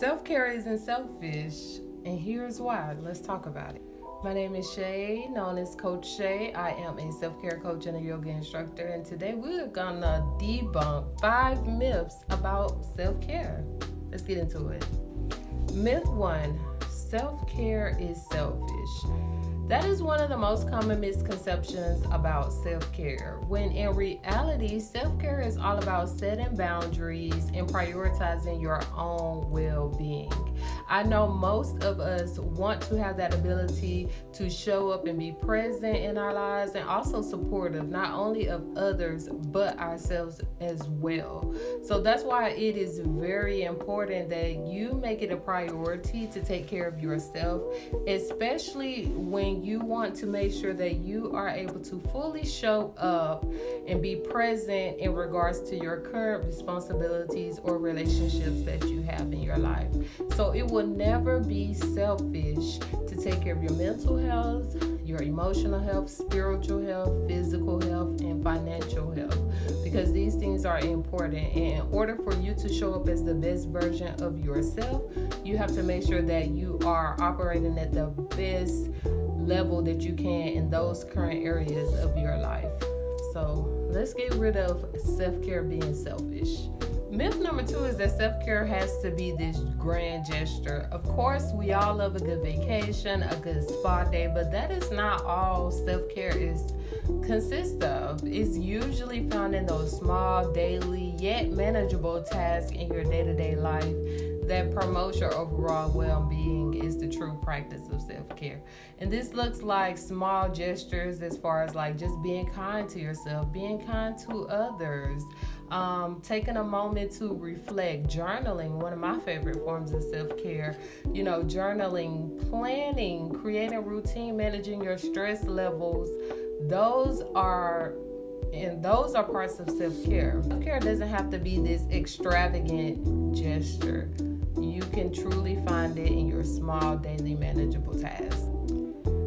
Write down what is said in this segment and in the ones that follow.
Self-care isn't selfish, and here's why. Let's talk about it. My name is Shay, known as Coach Shay. I am a self-care coach and a yoga instructor, and today we're gonna debunk 5 myths about self-care. Let's get into it. Myth 1, self-care is selfish. That is one of the most common misconceptions about self-care, when in reality, self-care is all about setting boundaries and prioritizing your own well-being. I know most of us want to have that ability to show up and be present in our lives and also supportive, not only of others, but ourselves as well. So that's why it is very important that you make it a priority to take care of yourself, especially when you want to make sure that you are able to fully show up and be present in regards to your current responsibilities or relationships that you have in your life. So it will never be selfish to take care of your mental health, your emotional health, spiritual health, physical health, and financial health, because these things are important. And in order for you to show up as the best version of yourself, you have to make sure that you are operating at the best level that you can in those current areas of your life. So let's get rid of self-care being selfish. Myth number 2 is that self-care has to be this grand gesture. Of course, we all love a good vacation, a good spa day, but that is not all self-care consists of. It's usually found in those small, daily, yet manageable tasks in your day-to-day life that promotes your overall well-being is the true practice of self-care. And this looks like small gestures as far as like just being kind to yourself, being kind to others, taking a moment to reflect, journaling, one of my favorite forms of self-care, journaling, planning, creating a routine, managing your stress levels. Those are parts of self-care. Self-care doesn't have to be this extravagant gesture. You can truly find it in your small, daily, manageable tasks.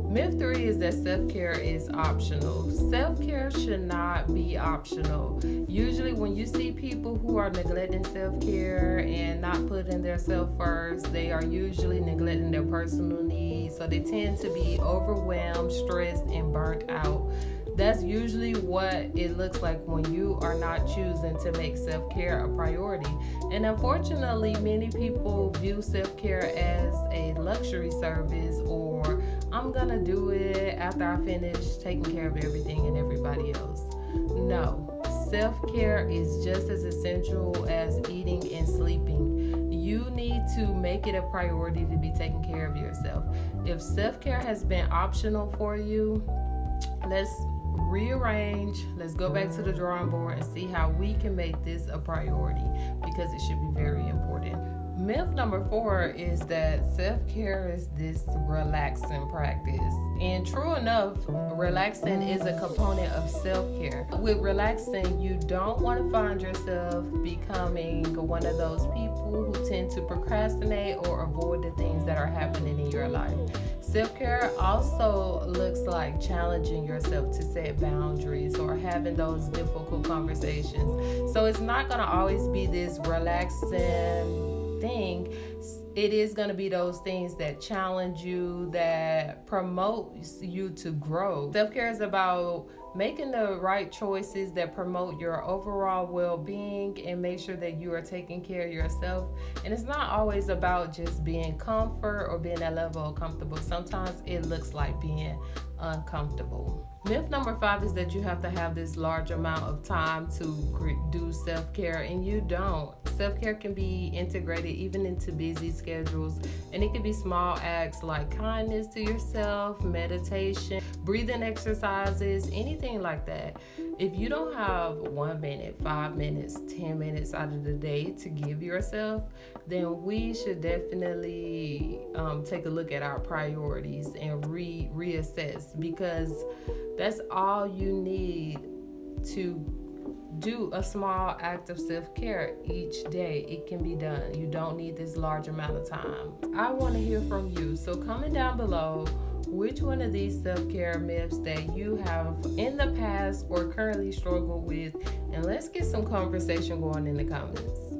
Myth 3 is that self-care is optional. Self-care should not be optional. Usually when you see people who are neglecting self-care and not putting their self first, they are usually neglecting their personal needs. So they tend to be overwhelmed, stressed, and burnt out. That's usually what it looks like when you are not choosing to make self-care a priority. And unfortunately, many people view self-care as a luxury service, or I'm gonna do it after I finish taking care of everything and everybody else. No, self-care is just as essential as eating and sleeping. You need to make it a priority to be taking care of yourself. If self-care has been optional for you, let's rearrange, let's go back to the drawing board and see how we can make this a priority, because it should be very important. Myth number 4 is that self-care is this relaxing practice. And true enough, relaxing is a component of self-care. With relaxing, you don't want to find yourself becoming one of those people who tend to procrastinate or avoid the things that are happening in your life. Self-care also looks like challenging yourself to set boundaries or having those difficult conversations. So it's not going to always be this relaxing thing. It is going to be those things that challenge you, that promote you to grow. Self-care is about making the right choices that promote your overall well-being and make sure that you are taking care of yourself. And it's not always about just being comfort or being that level of comfortable. Sometimes it looks like being uncomfortable. Myth number 5 is that you have to have this large amount of time to do self-care, and you don't. Self-care can be integrated even into busy schedules, and it can be small acts like kindness to yourself, meditation, breathing exercises, anything like that. If you don't have 1 minute, 5 minutes, 10 minutes out of the day to give yourself, then we should definitely take a look at our priorities and reassess, because that's all you need to do a small act of self-care each day. It can be done. You don't need this large amount of time. I want to hear from you. So comment down below which one of these self-care myths that you have in the past or currently struggle with, and let's get some conversation going in the comments.